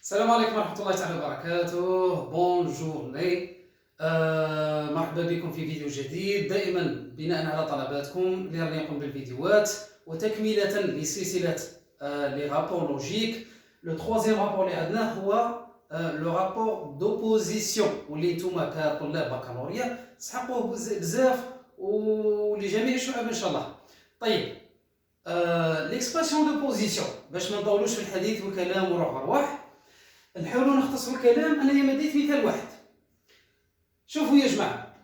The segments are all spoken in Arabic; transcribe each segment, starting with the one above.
السلام عليكم ورحمة الله تعالى وبركاته. بونجورني. مرحبا بكم في فيديو جديد. دائما بناء على طلباتكم اللي راني نقوم بالفيديوهات وتكملة لسلسلة لي رابور لوجيك. لو تروازيام رابور اللي عندنا هو لو رابور دوبوزيسيون واللي نتوما كطلاب بكالوريا تسحقوه بزاف ولجميع الشعب ان شاء الله. طيب، ليكسبرسيون دو بوزيسيون باش ما نطولوش في الحديث والكلام ورواح نحاولوا نختصروا الكلام. انا ما ديت مثال واحد. شوفوا يا جماعه،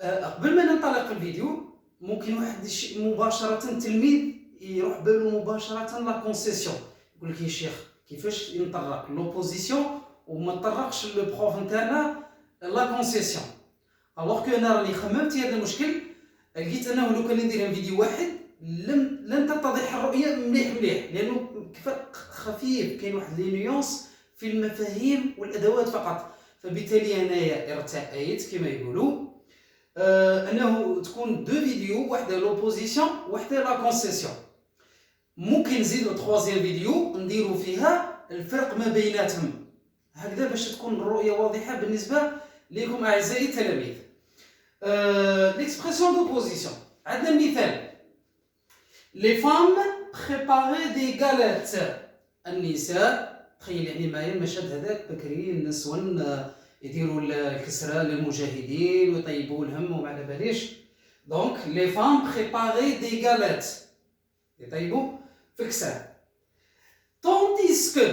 قبل ما ننطلق في الفيديو ممكن واحد مباشره تلميذ يروح باله مباشره لا كونسيسيون، يقول لك يا شيخ كيفاش نطرق لوبوزيسيون وما نطرقش البروف نتاعنا لا كونسيسيون. الوغ كو انا راني خممت هذا المشكل، لقيت انه لو كان ندير فيديو واحد لن تتضح الرؤيه مليح لانه خفيف، كاين واحد لي نيونس في المفاهيم والادوات فقط. فبالتالي انايا ارتأيت كما يقولوا انه تكون دو فيديو، واحده لوبوزيسيون واحده لا كونسيسيون. ممكن نزيدو تروازيام فيديو نديرو فيها الفرق ما بيناتهم، هكذا باش تكون الرؤيه واضحه بالنسبه لكم اعزائي التلاميذ. ليكسبرسيون دوبوزيسيون عندنا مثال: les femmes préparaient des galettes. النساء، تخيل يعني معايا المشهد هذاك بكري النسوان يديروا الكسرة للمجاهدين ويطيبوا لهم وما على باليش. دونك les femmes préparaient des galettes، يطيبوا في كسرة. tandis que،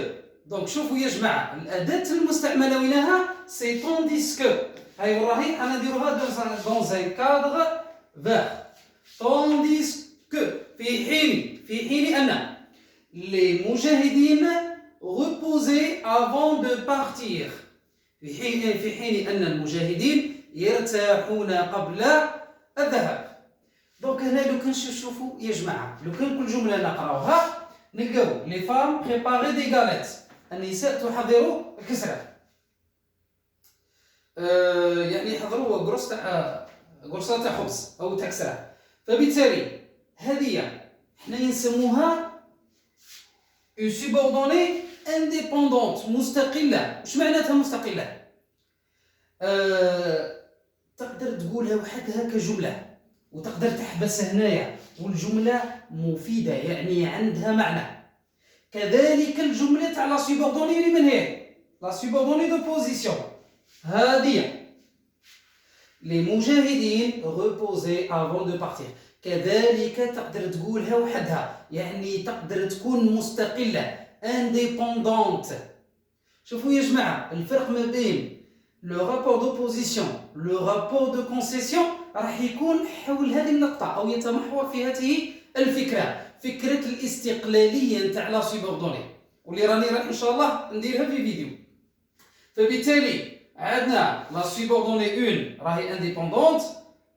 دونك شوفوا يا جماعة الأداة المستعملة وينها سي tandis que. هاي وراهي أنا نديروها dans un cadre vert. tandis que في حين أن les مجاهدين reposaient avant de partir. في حين أن المجاهدين يرتاحون قبل الذهاب. دونك هنا لو كان شوفوا يا جماعة، لو كان كل جملة نقراوها نلقاو les femmes préparaient des galettes، النساء تحضر الكسرة، يعني يحضروا قرصة تاع خبز أو تاع كسرة. فبالتالي هذه حنا نسموها une subordonnée indépendante، مستقلة. واش معناتها مستقلة؟ تقدر تقولها وحدها كجملة وتقدر تحبسها هنايا والجملة مفيدة يعني عندها معنى. كذلك الجملة تاع لا سوبوردوني اللي من هي لا سوبوردوني دو بوزيسيون، هذه لي مجاهدين reposaient avant de partir، كذلك تقدر تقولها وحدها يعني تقدر تكون مستقلة indépendante. شوفوا يا جماعة الفرق ما بين لو رابور دوبوزيسيون لو رابور دو كونسيسيون راح يكون حول هذه النقطة أو يتمحور في هذه الفكرة، فكرة الاستقلالية نتاع لا سوبوردوني واللي راني راح إن شاء الله نديرها في فيديو. فبالتالي عندنا لا سوبوردوني 1 راهي indépendante،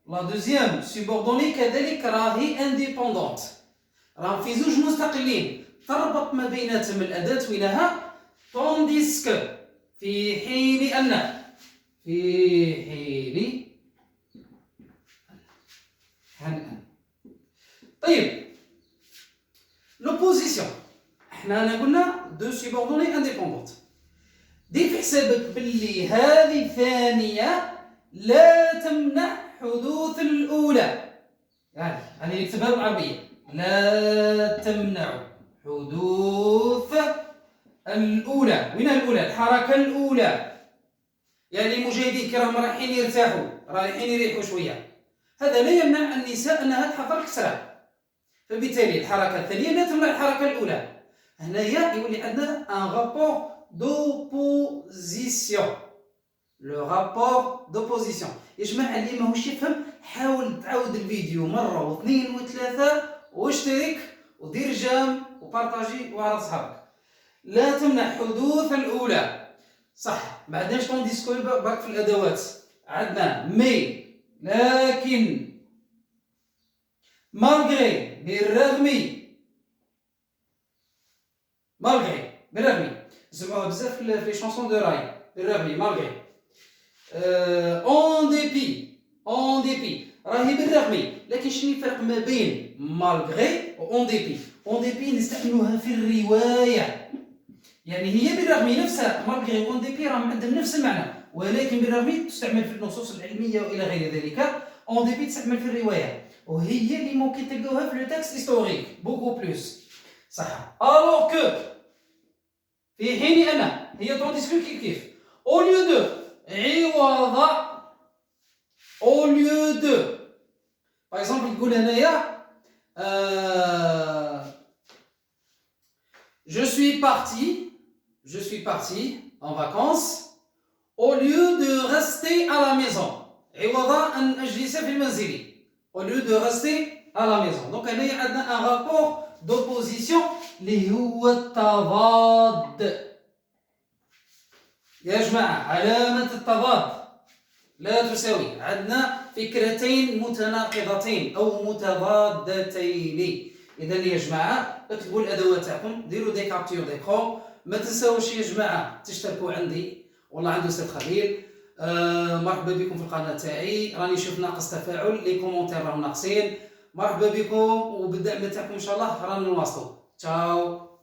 لا دوزيام سوبوردوني كذلك راهي indépendante، راهم في زوج مستقلين تربط ما بيناتهم الأداة وينها tandis que، في حين أن طيب l'opposition احنا قلنا دو سوبوردوني indépendante. دير في حسابك باللي هذه الثانية لا تمنع حدوث الأولى، يعني نكتبها بالعربية لا تمنع حدوث الأولى. وين الأولى؟ الحركة الأولى، يعني المجاهدين كي راهم رايحين يرتاحوا رايحين يريحوا شوية، هذا لا يمنع النساء أنها تحضر كسرة. فبالتالي الحركة الثانية لا تمنع الحركة الأولى. هنايا يولي عندنا ان رابور دوبوزيسيون، لو رابور دوبوزيسيون. يا جماعة اللي ماهوش يفهم حاول تعاود الفيديو مرة واثنين وثلاثة واشترك ودير جام وبارطاجي وعلى صحابك. لا تمنع حدوث الأولى، صح. ما عندناش طونديسكو برك في الأدوات، عندنا مي، لكن، مالغري بالرغم، مالغري بالرغم نسمعوها بزاف في لي شونسون دو راي، بالرغم مالغري. اون ديبي راهي بالرغم، لكن شنو الفرق ما بين مالغري و اون ديبي؟ اون ديبي نستعملوها في الرواية، يعني هي بالرغم نفسها malgré اون دي بي راهم عندهم نفس المعنى، ولكن بالرغم تستعمل في النصوص العلميه والى غير ذلك. اون دي بي تستعمل في الروايه، وهي اللي ممكن تلقاوها في لو تكست هيستوريك بوكو بلوس صح. الوغ كو في حين ان هي طونديسكو كيف او ليو دو عوض au lieu de par exemple يقول هنايا je suis parti en vacances au lieu de rester à la maison عوض أن أجلس في المنزل au lieu de rester à la maison. donc هنايا عندنا un rapport d'opposition اللي هو التضاد يا جماعة. علامة التضاد لا تساوي، عندنا فكرتين متناقضتين أو متضادتين. إذا يا جماعة اكتبوا الأدوات تاعكم، ديروا دي كابتور ديكرون، ما تنساوش يا جماعة تشتركوا عندي والله عنده أستاذ خليل. مرحبا بكم في القناة تاعي، راني نشوف ناقص تفاعل، لي كومونتير راهم ناقصين. مرحبا بكم وبالدعم تاعكم إن شاء الله رانا نواصلوا. تشاو.